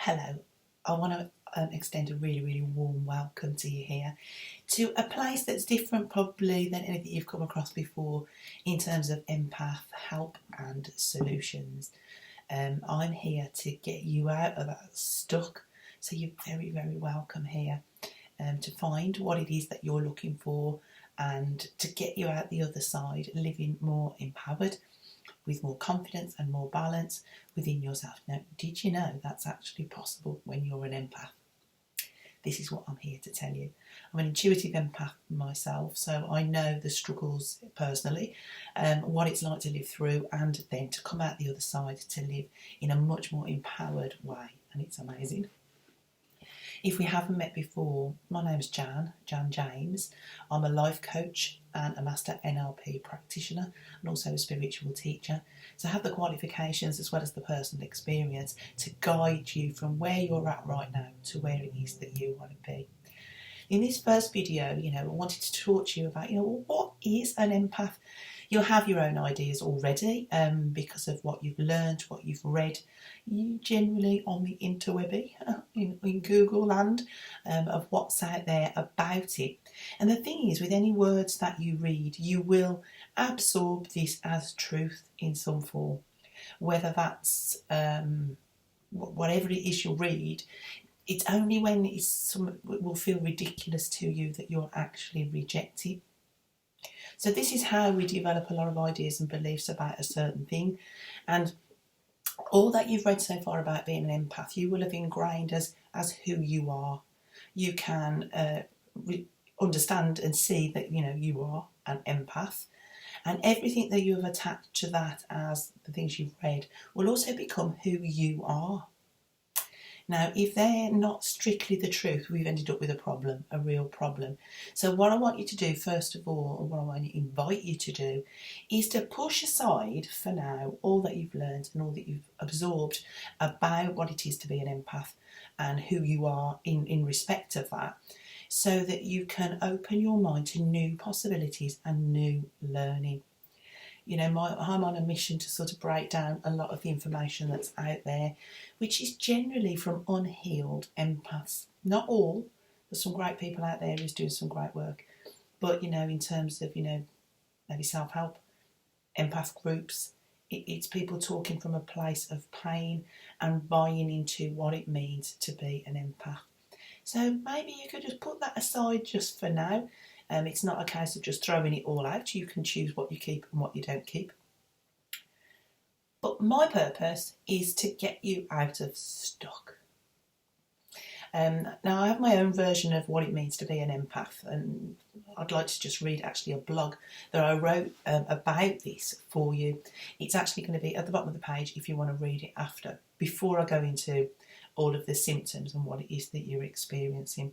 Hello, I want to extend a really warm welcome to you here to a place that's different probably than anything you've come across before in terms of empath help and solutions. I'm here to get you out of that stuck, so you're very welcome here to find what it is that you're looking for and to get you out the other side living more empowered, with more confidence and more balance within yourself. Now, did you know that's actually possible when you're an empath? This is what I'm here to tell you. I'm an intuitive empath myself, so I know the struggles personally, what it's like to live through, and then to come out the other side to live in a much more empowered way, and it's amazing. If we haven't met before, my name's Jan James. I'm a life coach and a master NLP practitioner and also a spiritual teacher. So I have the qualifications as well as the personal experience to guide you from where you're at right now to where it is that you want to be. In this first video, I wanted to talk to you about, what is an empath? You'll have your own ideas already because of what you've learned, what you've read, you generally on the interwebby, in Google land, of what's out there about it. And the thing is, with any words that you read, you will absorb this as truth in some form. Whether that's whatever it is you'll read, it's only when it will feel ridiculous to you that you'll actually reject it. So this is how we develop a lot of ideas and beliefs about a certain thing. And all that you've read so far about being an empath, you will have ingrained as who you are. You can understand and see that, you are an empath. And everything that you have attached to that as the things you've read will also become who you are. Now, if they're not strictly the truth, we've ended up with a problem, a real problem. So what I want you to do, first of all, or what I want to invite you to do, is to push aside for now all that you've learned and all that you've absorbed about what it is to be an empath and who you are in respect of that, so that you can open your mind to new possibilities and new learning. I'm on a mission to sort of break down a lot of the information that's out there, which is generally from unhealed empaths. Not all. There's some great people out there who's doing some great work. But, in terms of, maybe self-help, empath groups, it's people talking from a place of pain and buying into what it means to be an empath. So maybe you could just put that aside just for now. It's not a case of just throwing it all out. You can choose what you keep and what you don't keep. But my purpose is to get you out of stuck. Now, I have my own version of what it means to be an empath, and I'd like to just read actually a blog that I wrote about this for you. It's actually going to be at the bottom of the page if you want to read it after, before I go into all of the symptoms and what it is that you're experiencing.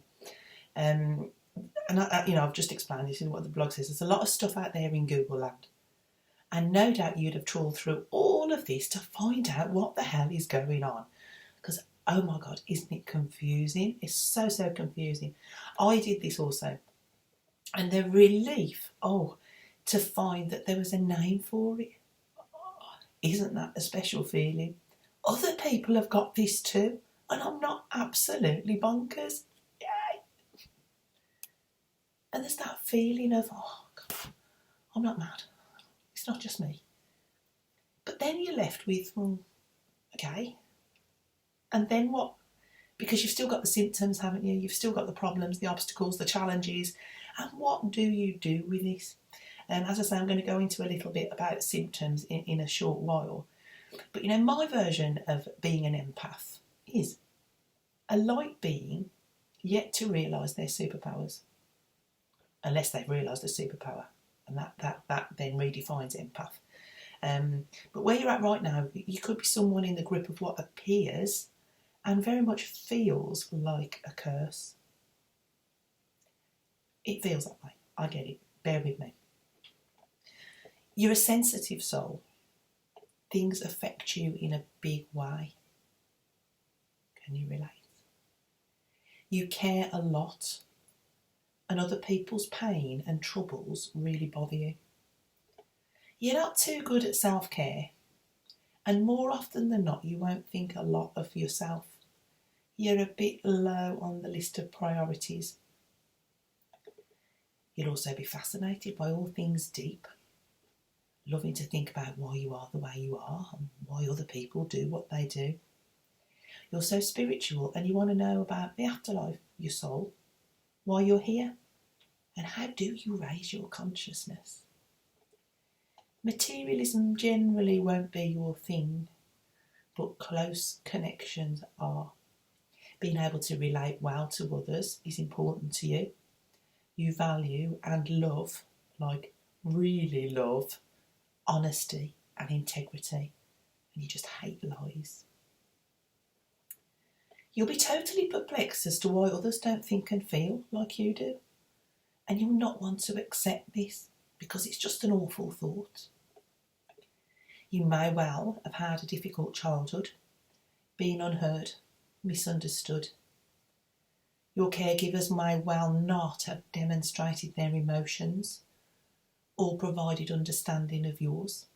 And I've just explained this is what the blog says. There's a lot of stuff out there in Google land, and no doubt you'd have trawled through all of this to find out what the hell is going on. Because, oh my God, isn't it confusing? It's so confusing. I did this also, and the relief, to find that there was a name for it. Isn't that a special feeling? Other people have got this too, and I'm not absolutely bonkers. And there's that feeling of, God, I'm not mad. It's not just me. But then you're left with, okay. And then what? Because you've still got the symptoms, haven't you? You've still got the problems, the obstacles, the challenges. And what do you do with this? As I say, I'm going to go into a little bit about symptoms in a short while. But, my version of being an empath is a light being yet to realise their superpowers. Unless they've realised a superpower, and that then redefines empath. But where you're at right now, you could be someone in the grip of what appears and very much feels like a curse. It feels that way. I get it. Bear with me. You're a sensitive soul. Things affect you in a big way. Can you relate? You care a lot, and other people's pain and troubles really bother you. You're not too good at self-care, and more often than not, you won't think a lot of yourself. you're a bit low on the list of priorities. You'll also be fascinated by all things deep, loving to think about why you are the way you are and why other people do what they do. You're so spiritual and you want to know about the afterlife, your soul, why you're here, and how do you raise your consciousness. Materialism generally won't be your thing, but close connections are. Being able to relate well to others is important to you. You value and love, like really love, honesty and integrity, and you just hate lies. You'll be totally perplexed as to why others don't think and feel like you do, and you'll not want to accept this because it's just an awful thought. You may well have had a difficult childhood, been unheard, misunderstood. Your caregivers may well not have demonstrated their emotions or provided understanding of yours,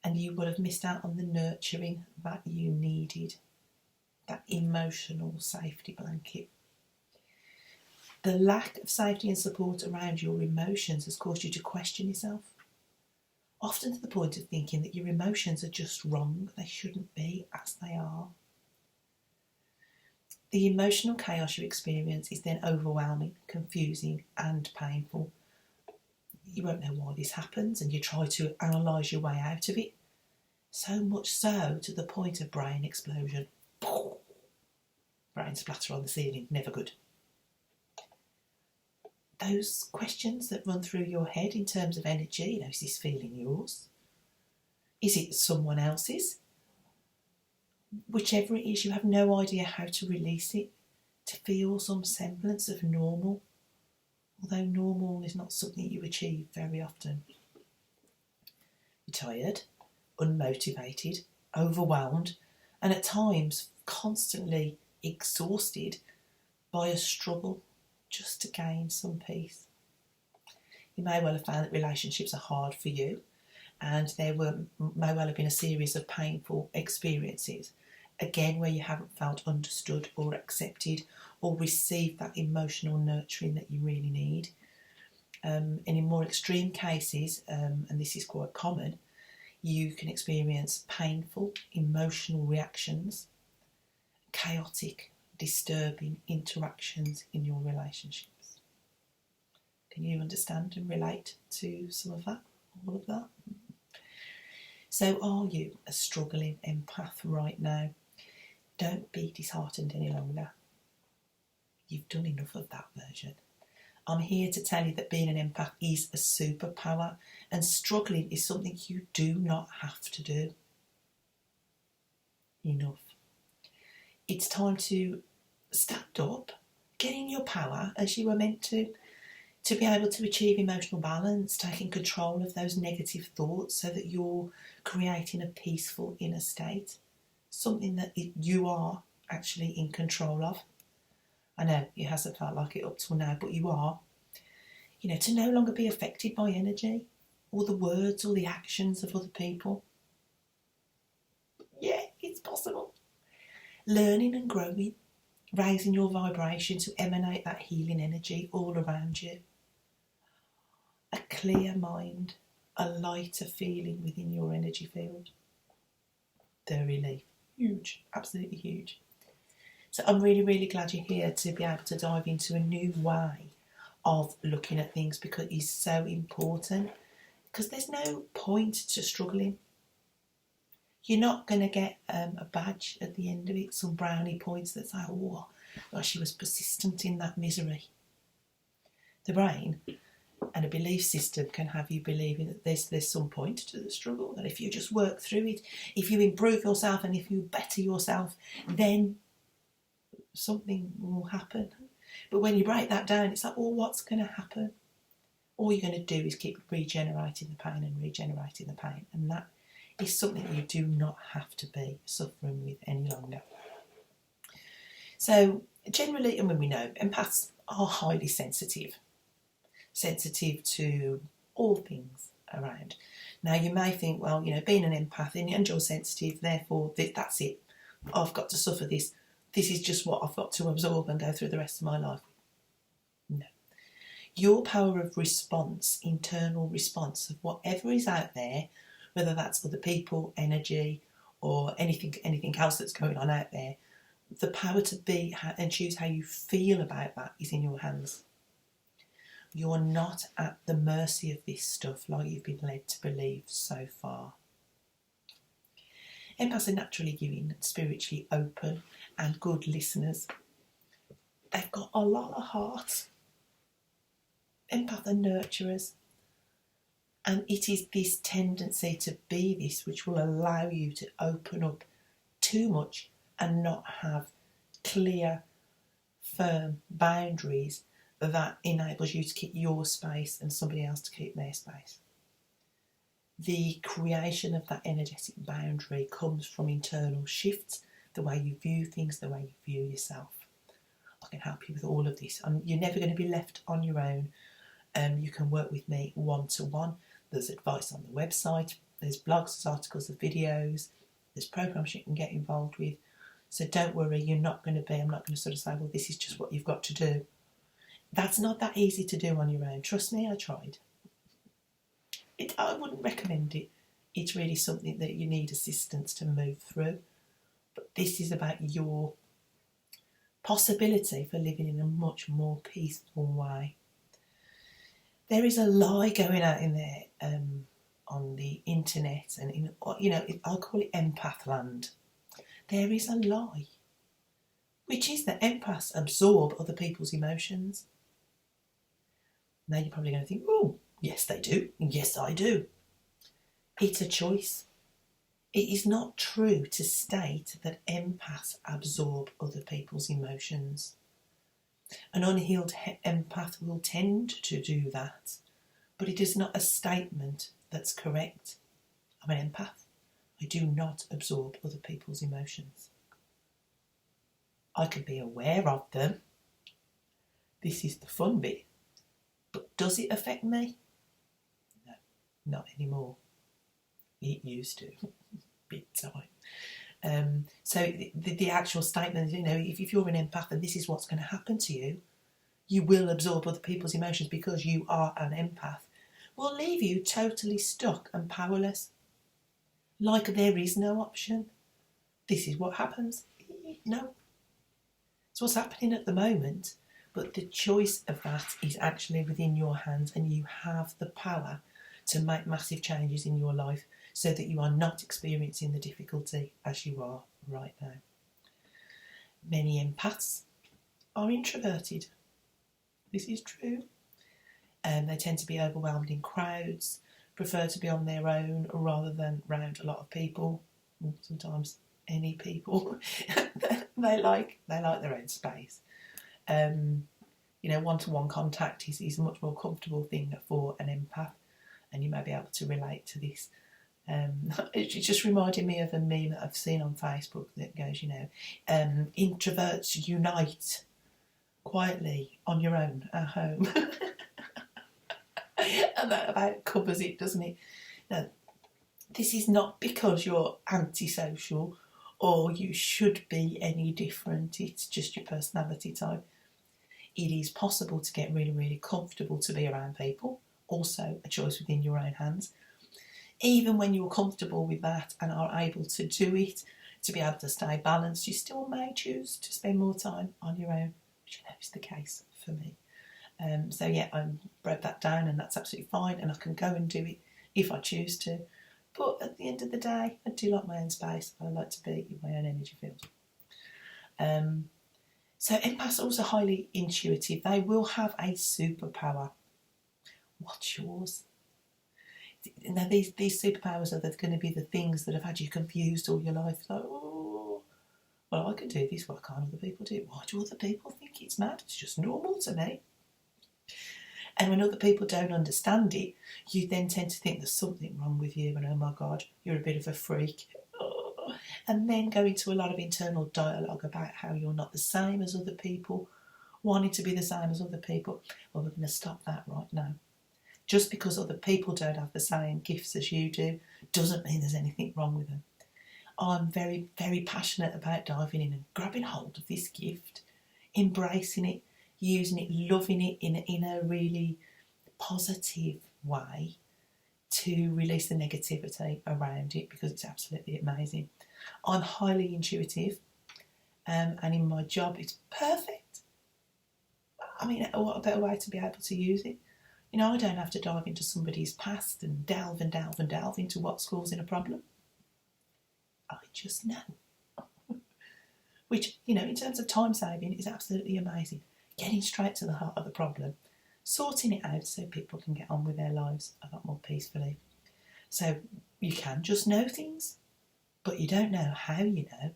and you will have missed out on the nurturing that you needed, that emotional safety blanket. The lack of safety and support around your emotions has caused you to question yourself, often to the point of thinking that your emotions are just wrong, they shouldn't be as they are. The emotional chaos you experience is then overwhelming, confusing and painful. You won't know why this happens and you try to analyse your way out of it, so much so to the point of brain explosion. Brain splatter on the ceiling, never good. Those questions that run through your head in terms of energy, is this feeling yours? Is it someone else's? Whichever it is, you have no idea how to release it, to feel some semblance of normal, although normal is not something you achieve very often. You're tired, unmotivated, overwhelmed, and at times constantly exhausted by a struggle just to gain some peace. You may well have found that relationships are hard for you, and there may well have been a series of painful experiences, again where you haven't felt understood or accepted or received that emotional nurturing that you really need. And in more extreme cases, and this is quite common, you can experience painful emotional reactions, chaotic, disturbing interactions in your relationships. Can you understand and relate to some of that, all of that? So are you a struggling empath right now? Don't be disheartened any longer. You've done enough of that version. I'm here to tell you that being an empath is a superpower, and struggling is something you do not have to do. Enough. It's time to stand up, get in your power as you were meant to be able to achieve emotional balance, taking control of those negative thoughts so that you're creating a peaceful inner state, something that you are actually in control of. I know it hasn't felt like it up till now, but you are. To no longer be affected by energy or the words or the actions of other people. Yeah, it's possible. Learning and growing, raising your vibration to emanate that healing energy all around you. A clear mind, a lighter feeling within your energy field. The relief, huge, absolutely huge. So I'm really, really glad you're here to be able to dive into a new way of looking at things, because it's so important, because there's no point to struggling. You're not going to get a badge at the end of it, some brownie points that say, oh, well, she was persistent in that misery. The brain and a belief system can have you believing that there's some point to the struggle, that if you just work through it, if you improve yourself and if you better yourself, then something will happen. But when you break that down, it's like, well, what's going to happen? All you're going to do is keep regenerating the pain and regenerating the pain, and that is something you do not have to be suffering with any longer. So generally, and when we know, empaths are highly sensitive to all things around. Now you may think, well, being an empath and you're sensitive, therefore that's it. I've got to suffer this this is just what I've got to absorb and go through the rest of my life. No. Your power of response, internal response of whatever is out there, whether that's other people, energy, or anything else that's going on out there, the power to be and choose how you feel about that is in your hands. You're not at the mercy of this stuff like you've been led to believe so far. Empaths are naturally giving, spiritually open, and good listeners. They've got a lot of heart. Empaths are nurturers. And it is this tendency to be this which will allow you to open up too much and not have clear, firm boundaries that enables you to keep your space and somebody else to keep their space. The creation of that energetic boundary comes from internal shifts, the way you view things, the way you view yourself. I can help you with all of this. You're never going to be left on your own. You can work with me one-to-one. There's advice on the website. There's blogs, there's articles, there's videos. There's programs you can get involved with. So don't worry, I'm not going to sort of say, well, this is just what you've got to do. That's not that easy to do on your own. Trust me, I tried. I wouldn't recommend it. It's really something that you need assistance to move through. But this is about your possibility for living in a much more peaceful way. There is a lie going out in there on the internet and I'll call it empath land. There is a lie, which is that empaths absorb other people's emotions. Now you're probably going to think, oh, yes they do, yes I do. It's a choice. It is not true to state that empaths absorb other people's emotions. An unhealed empath will tend to do that, but it is not a statement that's correct. I'm an empath. I do not absorb other people's emotions. I can be aware of them. This is the fun bit. But does it affect me? No, not anymore. It used to, big time. So the actual statement, if you're an empath and this is what's going to happen to you, you will absorb other people's emotions because you are an empath, will leave you totally stuck and powerless. Like there is no option. This is what happens. No. It's what's happening at the moment, but the choice of that is actually within your hands, and you have the power to make massive changes in your life so that you are not experiencing the difficulty as you are right now. Many empaths are introverted. This is true. They tend to be overwhelmed in crowds, prefer to be on their own rather than around a lot of people, sometimes any people. they like their own space. One-to-one contact is a much more comfortable thing for an empath, and you may be able to relate to this. It just reminded me of a meme that I've seen on Facebook that goes, introverts unite quietly on your own at home. And that about covers it, doesn't it? Now, this is not because you're antisocial or you should be any different. It's just your personality type. It is possible to get really, really comfortable to be around people. Also a choice within your own hands. Even when you're comfortable with that and are able to do it, to be able to stay balanced, you still may choose to spend more time on your own, which is the case for me. I broke that down, and that's absolutely fine, and I can go and do it if I choose to. But at the end of the day, I do like my own space. I like to be in my own energy field. So empaths are also highly intuitive. They will have a superpower. What's yours? Now, these superpowers are going to be the things that have had you confused all your life. Like, oh, well, I can do this. Why can't other people do it? Why do other people think it's mad? It's just normal to me. And when other people don't understand it, you then tend to think there's something wrong with you and, oh my God, you're a bit of a freak. Oh. And then go into a lot of internal dialogue about how you're not the same as other people, wanting to be the same as other people. Well, we're going to stop that right now. Just because other people don't have the same gifts as you do doesn't mean there's anything wrong with them. I'm very, very passionate about diving in and grabbing hold of this gift, embracing it, using it, loving it in a really positive way to release the negativity around it, because it's absolutely amazing. I'm highly intuitive, and in my job it's perfect. I mean, what a better way to be able to use it? You know, I don't have to dive into somebody's past and delve and delve and delve into what's causing a problem. I just know. Which, you know, in terms of time saving, is absolutely amazing. Getting straight to the heart of the problem, sorting it out so people can get on with their lives a lot more peacefully. So you can just know things, but you don't know how you know.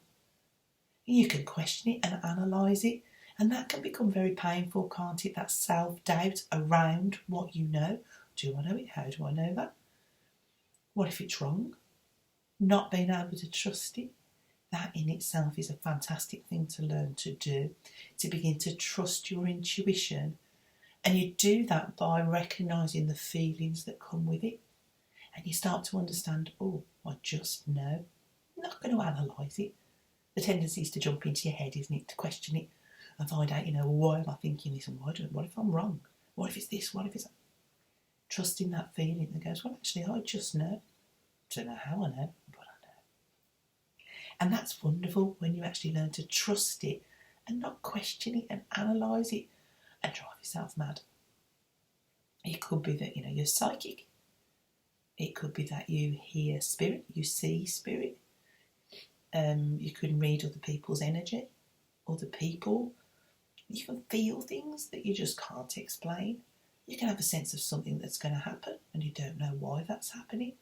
You can question it and analyse it, and that can become very painful, can't it? That self-doubt around what you know. Do I know it? How do I know that? What if it's wrong? Not being able to trust it. That in itself is a fantastic thing to learn to do, to begin to trust your intuition. And you do that by recognising the feelings that come with it. And you start to understand, oh, I just know. I'm not going to analyse it. The tendency is to jump into your head, isn't it? To question it and find out, you know, why am I thinking this, and what if I'm wrong? What if it's this? What if it's that? Trusting that feeling that goes, well, actually, I just know. I don't know how I know, but I know. And that's wonderful when you actually learn to trust it and not question it and analyse it and drive yourself mad. It could be that, you know, you're psychic. It could be that you hear spirit, you see spirit. You can read other people's energy, other people. You can feel things that you just can't explain. You can have a sense of something that's going to happen and you don't know why that's happening.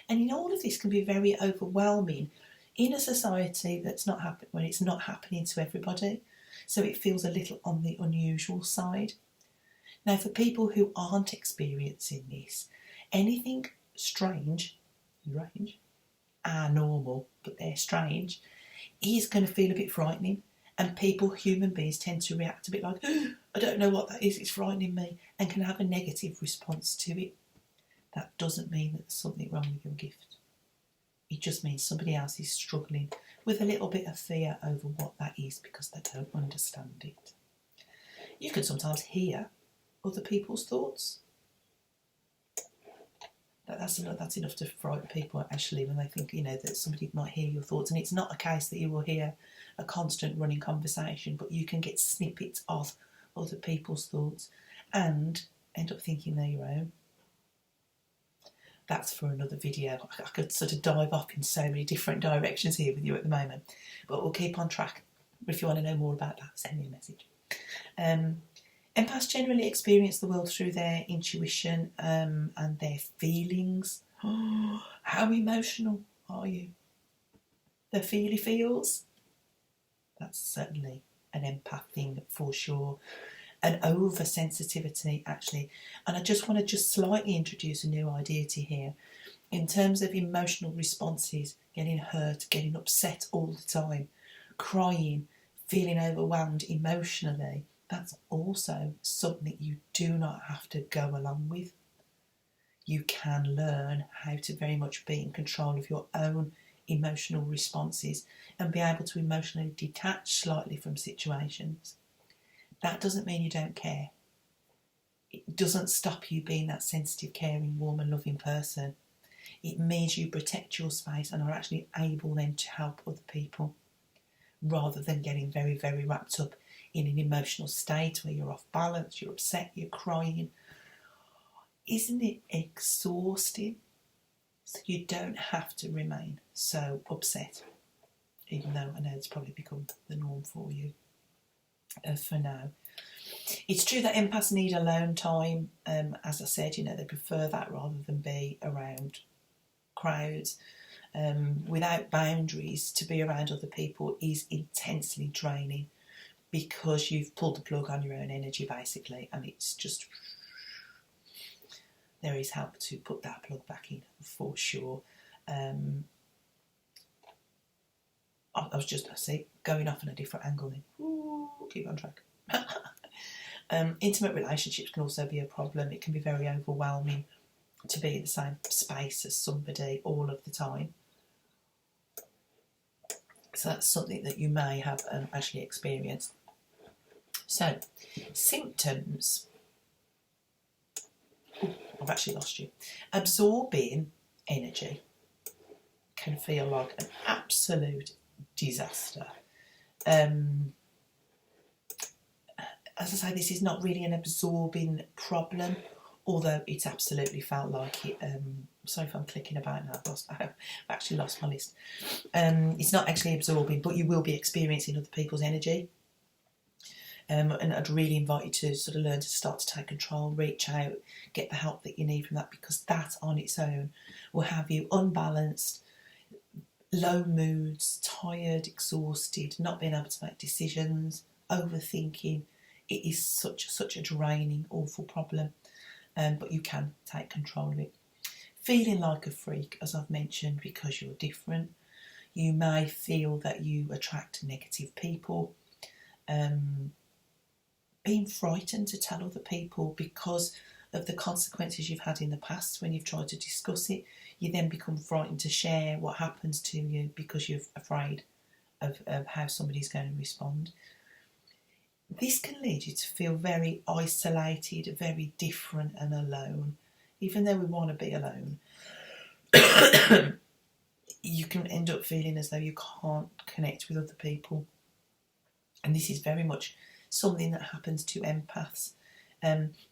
And in all of this can be very overwhelming in a society that's not happening, when it's not happening to everybody. So it feels a little on the unusual side. Now, for people who aren't experiencing this, anything strange are normal, but they're strange, is going to feel a bit frightening. And people, human beings, tend to react a bit like, oh, I don't know what that is, it's frightening me, and can have a negative response to it. That doesn't mean that there's something wrong with your gift. It just means somebody else is struggling with a little bit of fear over what that is because they don't understand it. You can sometimes hear other people's thoughts. That's enough to frighten people, actually, when they think, you know, that somebody might hear your thoughts. And it's not a case that you will hear a constant running conversation, but you can get snippets of other people's thoughts and end up thinking they're your own. That's for another video. I could sort of dive off in so many different directions here with you at the moment, but we'll keep on track. If you want to know more about that, send me a message. Empaths generally experience the world through their intuition and their feelings. Oh, how emotional are you? The feely feels? That's certainly an empath thing for sure. An oversensitivity, actually. And I just want to slightly introduce a new idea to here. In terms of emotional responses, getting hurt, getting upset all the time, crying, feeling overwhelmed emotionally, that's also something you do not have to go along with. You can learn how to very much be in control of your own emotional responses and be able to emotionally detach slightly from situations. That doesn't mean you don't care. It doesn't stop you being that sensitive, caring, warm and loving person. It means you protect your space and are actually able then to help other people, rather than getting very, very wrapped up in an emotional state where you're off balance, you're upset, you're crying. Isn't it exhausting? So you don't have to remain so upset, even though I know it's probably become the norm for you for now. It's true that empaths need alone time. As I said, you know, they prefer that rather than be around crowds. Without boundaries, to be around other people is intensely draining because you've pulled the plug on your own energy basically, and it's just, there is help to put that plug back in for sure. I was just going off on a different angle then. Ooh, keep on track. Intimate relationships can also be a problem. It can be very overwhelming to be in the same space as somebody all of the time. So that's something that you may have actually experienced. So, symptoms. Ooh, I've actually lost you. Absorbing energy can feel like an absolute disaster. As I say, this is not really an absorbing problem, although it's absolutely felt like it. Sorry if I'm clicking about now. I've actually lost my list. It's not actually absorbing, but you will be experiencing other people's energy. And I'd really invite you to sort of learn to start to take control, reach out, get the help that you need from that, because that on its own will have you unbalanced, low moods, tired, exhausted, not being able to make decisions, overthinking. It is such a draining, awful problem, but you can take control of it. Feeling like a freak, as I've mentioned, because you're different. You may feel that you attract negative people. Being frightened to tell other people because of the consequences you've had in the past when you've tried to discuss it. You then become frightened to share what happens to you because you're afraid of how somebody's going to respond. This can lead you to feel very isolated, very different and alone. Even though we want to be alone, you can end up feeling as though you can't connect with other people. And this is very much something that happens to empaths.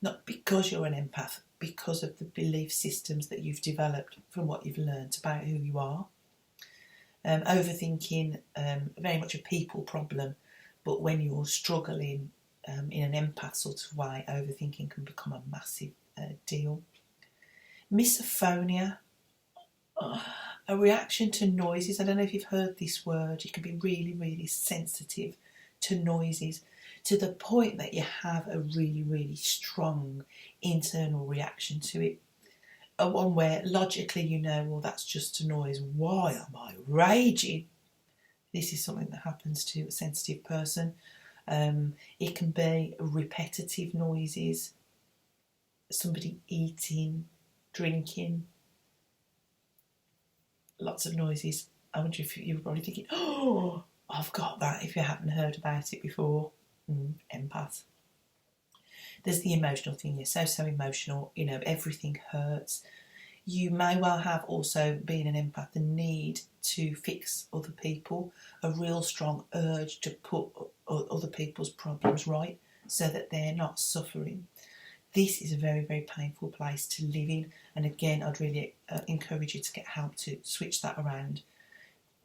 Not because you're an empath, because of the belief systems that you've developed from what you've learned about who you are. Overthinking, very much a people problem, but when you're struggling in an empath sort of way, overthinking can become a massive deal. Misophonia, a reaction to noises. I don't know if you've heard this word. You can be really, really sensitive to noises, to the point that you have a really, really strong internal reaction to it. One where logically you know, well, that's just a noise. Why am I raging? This is something that happens to a sensitive person. It can be repetitive noises, somebody eating, drinking, lots of noises. I wonder if you're probably thinking, oh, I've got that, if you haven't heard about it before. Empath. There's the emotional thing. You're so emotional, you know, everything hurts. You may well have also, being an empath, the need to fix other people, a real strong urge to put other people's problems right so that they're not suffering. This is a very, very painful place to live in, and again, I'd really encourage you to get help to switch that around,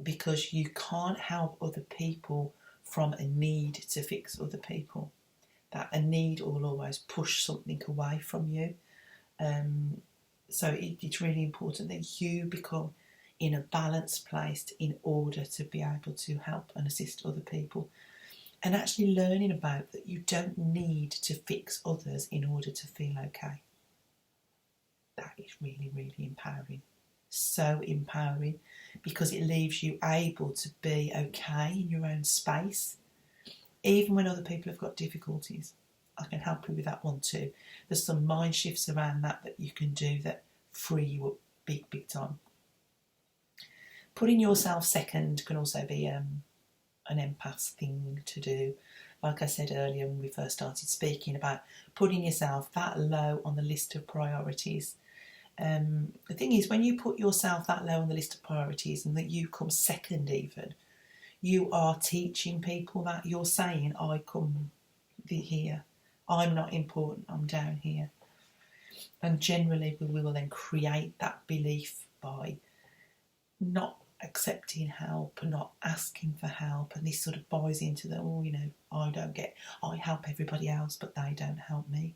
because you can't help other people from a need to fix other people. That a need will always push something away from you. So it's really important that you become in a balanced place in order to be able to help and assist other people. And actually learning about that you don't need to fix others in order to feel okay. That is really, really empowering. So empowering, because it leaves you able to be okay in your own space, even when other people have got difficulties. I can help you with that one too. There's some mind shifts around that you can do that free you up big time. Putting yourself second can also be an empath thing to do. Like I said earlier when we first started speaking about putting yourself that low on the list of priorities. The thing is, when you put yourself that low on the list of priorities and that you come second even, you are teaching people that. You're saying, I come here, I'm not important, I'm down here. And generally we will then create that belief by not accepting help and not asking for help, and this sort of buys into the, oh, you know, I help everybody else but they don't help me.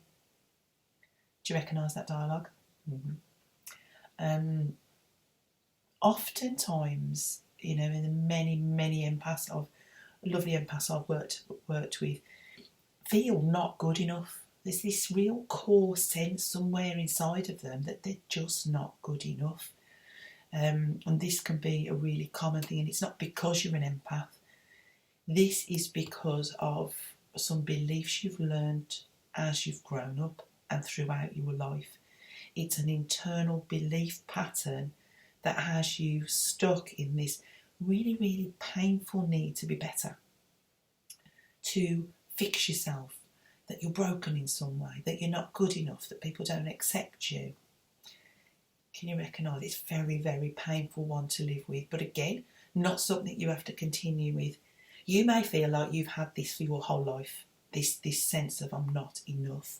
Do you recognise that dialogue? Oftentimes, you know, in the many empaths, lovely empaths I've worked with, feel not good enough. There's this real core sense somewhere inside of them that they're just not good enough. And this can be a really common thing, and it's not because you're an empath. This is because of some beliefs you've learned as you've grown up and throughout your life. It's an internal belief pattern that has you stuck in this really, really painful need to be better, to fix yourself, that you're broken in some way, that you're not good enough, that people don't accept you. Can you recognise it's a very, very painful one to live with? But again, not something you have to continue with. You may feel like you've had this for your whole life, this sense of I'm not enough,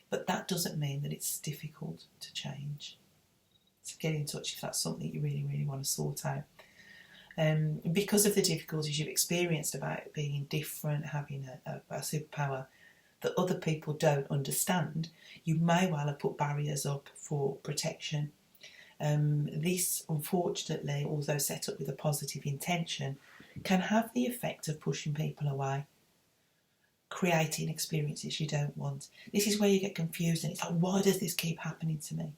but that doesn't mean that it's difficult to change. So get in touch if that's something you really, really want to sort out. Because of the difficulties you've experienced about being different, having a superpower that other people don't understand, you may well have put barriers up for protection. This, unfortunately, although set up with a positive intention, can have the effect of pushing people away, creating experiences you don't want. This is where you get confused and it's like, why does this keep happening to me?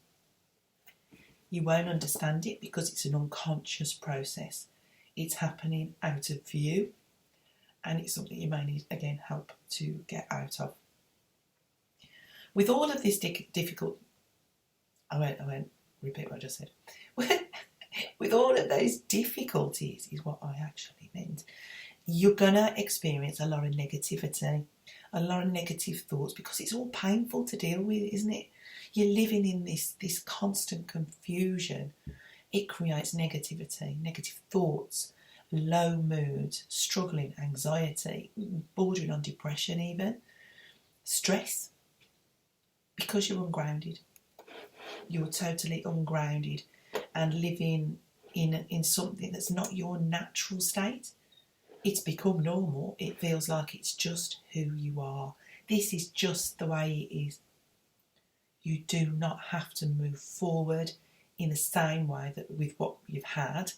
You won't understand it because it's an unconscious process. It's happening out of view, and it's something you may need, again, help to get out of. With all of this difficult... I won't repeat what I just said. With all of those difficulties, is what I actually meant, you're going to experience a lot of negativity, a lot of negative thoughts, because it's all painful to deal with, isn't it? You're living in this constant confusion. It creates negativity, negative thoughts, low mood, struggling, anxiety, bordering on depression even, stress, because you're ungrounded. You're totally ungrounded and living in something that's not your natural state. It's become normal. It feels like it's just who you are. This is just the way it is. You do not have to move forward in the same way that with what you've had.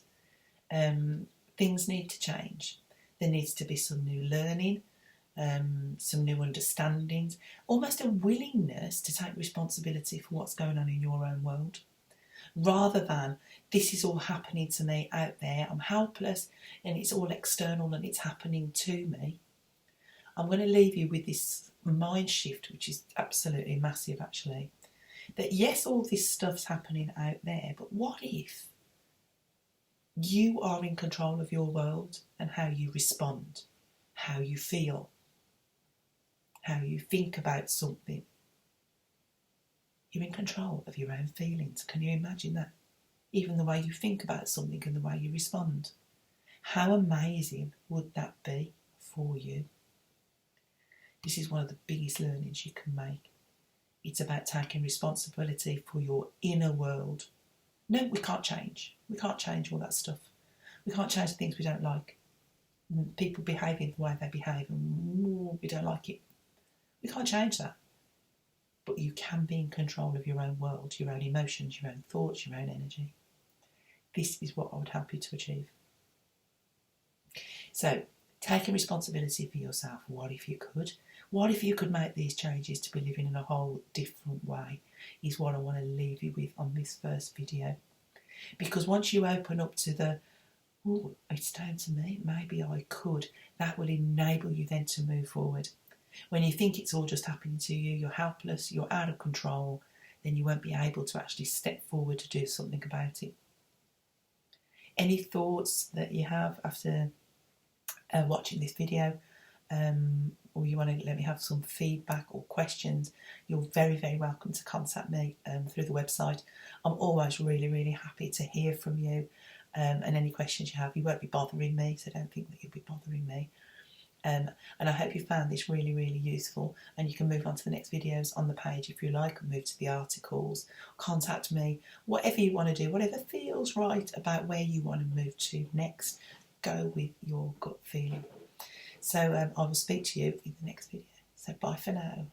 Things need to change. There needs to be some new learning, some new understandings, almost a willingness to take responsibility for what's going on in your own world, rather than this is all happening to me out there, I'm helpless and it's all external and it's happening to me. I'm going to leave you with this mind shift, which is absolutely massive actually, that yes, all this stuff's happening out there, but what if you are in control of your world and how you respond, how you feel, how you think about something? You're in control of your own feelings. Can you imagine that? Even the way you think about something and the way you respond. How amazing would that be for you? This is one of the biggest learnings you can make. It's about taking responsibility for your inner world. No, we can't change. We can't change all that stuff. We can't change the things we don't like. People behaving the way they behave and we don't like it. We can't change that. But you can be in control of your own world, your own emotions, your own thoughts, your own energy. This is what I would help you to achieve. So, taking responsibility for yourself. What if you could? What if you could make these changes to be living in a whole different way? Is what I want to leave you with on this first video. Because once you open up to the, oh, it's down to me, maybe I could, that will enable you then to move forward. When you think it's all just happening to you, you're helpless, you're out of control, then you won't be able to actually step forward to do something about it. Any thoughts that you have after watching this video, or you want to let me have some feedback or questions, you're very, very welcome to contact me through the website. I'm always really, really happy to hear from you, and any questions you have. You won't be bothering me, so don't think that you'll be bothering me. And I hope you found this really, really useful, and you can move on to the next videos on the page if you like, and move to the articles, contact me, whatever you want to do, whatever feels right about where you want to move to next. Go with your gut feeling. So I will speak to you in the next video. So bye for now.